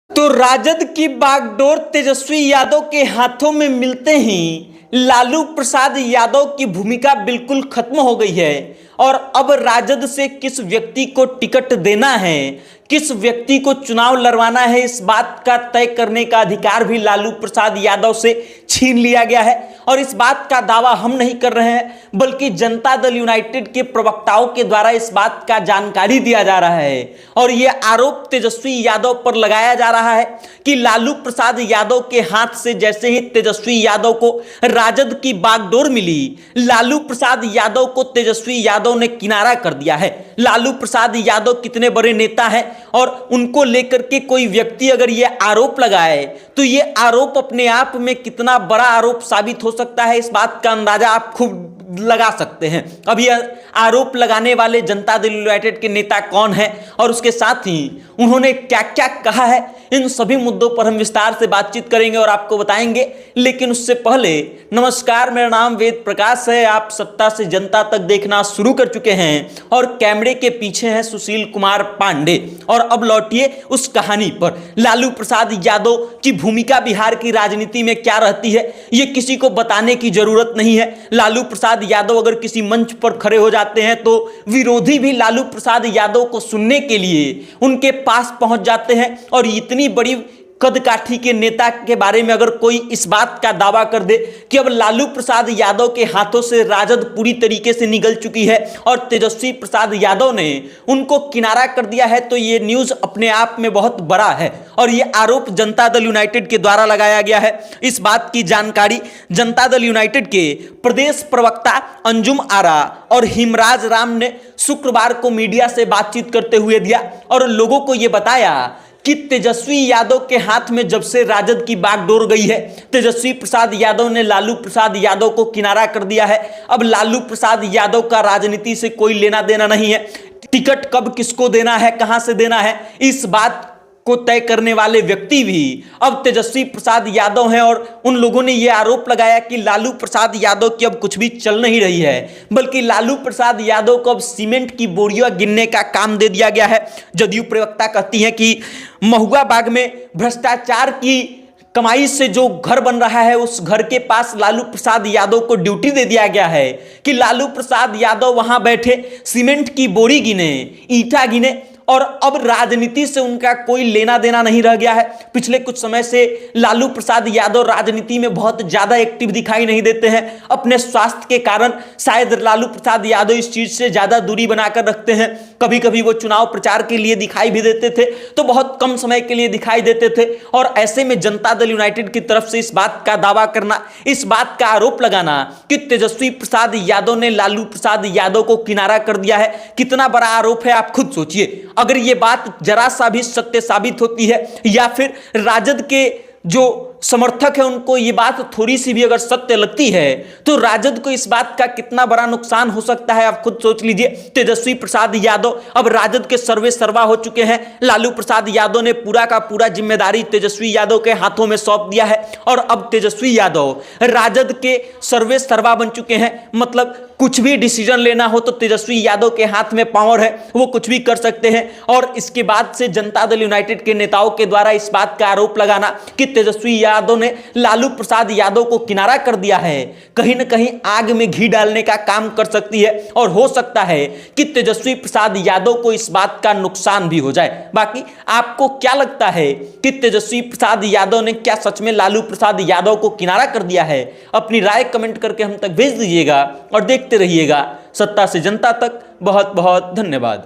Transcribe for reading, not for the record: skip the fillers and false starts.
तो राजद की बागडोर तेजस्वी यादव के हाथों में मिलते ही लालू प्रसाद यादव की भूमिका बिल्कुल खत्म हो गई है और अब राजद से किस व्यक्ति को टिकट देना है, किस व्यक्ति को चुनाव लड़वाना है, इस बात का तय करने का अधिकार भी लालू प्रसाद यादव से छीन लिया गया है। और इस बात का दावा हम नहीं कर रहे हैं, बल्कि जनता दल यूनाइटेड के प्रवक्ताओं के द्वारा इस बात का जानकारी दिया जा रहा है। और यह आरोप तेजस्वी यादव पर लगाया जा रहा है कि लालू प्रसाद यादव के हाथ से जैसे ही तेजस्वी यादव को राजद की बागडोर मिली, लालू प्रसाद यादव को तेजस्वी यादव ने किनारा कर दिया है। लालू प्रसाद यादव कितने बड़े नेता हैं और उनको लेकर के कोई व्यक्ति अगर यह आरोप लगाए तो यह आरोप अपने आप में कितना बड़ा आरोप साबित हो सकता है, इस बात का अंदाजा आप खूब लगा सकते हैं। अब यह आरोप लगाने वाले जनता दल यूनाइटेड के नेता कौन हैं और उसके साथ ही उन्होंने क्या क्या कहा है, इन सभी मुद्दों पर हम विस्तार से बातचीत करेंगे और आपको बताएंगे। लेकिन उससे पहले नमस्कार, मेरा नाम वेद प्रकाश है। आप सत्ता से जनता तक देखना शुरू कर चुके हैं और कैमरे के पीछे हैं सुशील कुमार पांडे। और अब लौटिए उस कहानी पर। लालू प्रसाद यादव की भूमिका बिहार की राजनीति में क्या रहती है, यह किसी को बताने की जरूरत नहीं है। लालू प्रसाद यादव अगर किसी मंच पर खड़े हो जाते हैं तो विरोधी भी लालू प्रसाद यादव को सुनने के लिए उनके पास पहुंच जाते हैं। और इतनी बड़ी कदकाठी के नेता के बारे में अगर कोई इस बात का दावा कर दे कि अब लालू प्रसाद यादव के हाथों से राजद पूरी तरीके से निगल चुकी है और तेजस्वी प्रसाद यादव ने उनको किनारा कर दिया है, तो ये न्यूज़ अपने आप में बहुत बड़ा है। और ये आरोप जनता दल यूनाइटेड के द्वारा लगाया गया है। इस बात की जानकारी जनता दल यूनाइटेड के प्रदेश प्रवक्ता अंजुम आरा और हिमराज राम ने शुक्रवार को मीडिया से बातचीत करते हुए दिया और लोगों को यह बताया कि तेजस्वी यादव के हाथ में जब से राजद की बागडोर गई है, तेजस्वी प्रसाद यादव ने लालू प्रसाद यादव को किनारा कर दिया है। अब लालू प्रसाद यादव का राजनीति से कोई लेना देना नहीं है। टिकट कब किसको देना है, कहां से देना है, इस बात को तय करने वाले व्यक्ति भी अब तेजस्वी प्रसाद यादव हैं। और उन लोगों ने यह आरोप लगाया कि लालू प्रसाद यादव की अब कुछ भी चल नहीं रही है, बल्कि लालू प्रसाद यादव को अब सीमेंट की बोरियां गिनने का काम दे दिया गया है। जदयू प्रवक्ता कहती हैं कि महुआ बाग में भ्रष्टाचार की कमाई से जो घर बन रहा है, उस घर के पास लालू प्रसाद यादव को ड्यूटी दे दिया गया है कि लालू प्रसाद यादव वहां बैठे सीमेंट की बोरी गिने, ईंटा गिने। और अब राजनीति से उनका कोई लेना देना नहीं रह गया है। पिछले कुछ समय से लालू प्रसाद यादव राजनीति में बहुत ज्यादा एक्टिव दिखाई नहीं देते हैं। अपने स्वास्थ्य के कारण शायद लालू प्रसाद यादव इस चीज से ज्यादा दूरी बनाकर रखते हैं। कभी कभी वो चुनाव प्रचार के लिए दिखाई भी देते थे, तो बहुत कम समय के लिए दिखाई देते थे। और ऐसे में जनता दल यूनाइटेड की तरफ से इस बात का दावा करना, इस बात का आरोप लगाना कि तेजस्वी प्रसाद यादव ने लालू प्रसाद यादव को किनारा कर दिया है, कितना बड़ा आरोप है आप खुद सोचिए। अगर यह बात जरा सा भी सत्य साबित होती है या फिर राजद के जो समर्थक है उनको ये बात थोड़ी सी भी अगर सत्य लगती है, तो राजद को इस बात का कितना बड़ा नुकसान हो सकता है आप खुद सोच लीजिए। तेजस्वी प्रसाद यादव अब राजद के सर्वे सर्वा हो चुके हैं। लालू प्रसाद यादव ने पूरा का पूरा जिम्मेदारी तेजस्वी यादव के हाथों में सौंप दिया है और अब तेजस्वी यादव राजद के सर्वे सर्वा बन चुके हैं। मतलब कुछ भी डिसीजन लेना हो तो तेजस्वी यादव के हाथ में पावर है, वो कुछ भी कर सकते हैं। और इसके बाद से जनता दल यूनाइटेड के नेताओं के द्वारा इस बात का आरोप लगाना कि तेजस्वी यादव ने लालू प्रसाद यादव को किनारा कर दिया है, कहीं ना कहीं आग में घी डालने का काम कर सकती है। और हो सकता है कि तेजस्वी प्रसाद यादव को इस बात का नुकसान भी हो जाए। बाकी आपको क्या लगता है कि तेजस्वी प्रसाद यादव ने क्या सच में लालू प्रसाद यादव को किनारा कर दिया है? अपनी राय कमेंट करके हम तक भेज दीजिएगा और देखते रहिएगा सत्ता से जनता तक। बहुत बहुत धन्यवाद।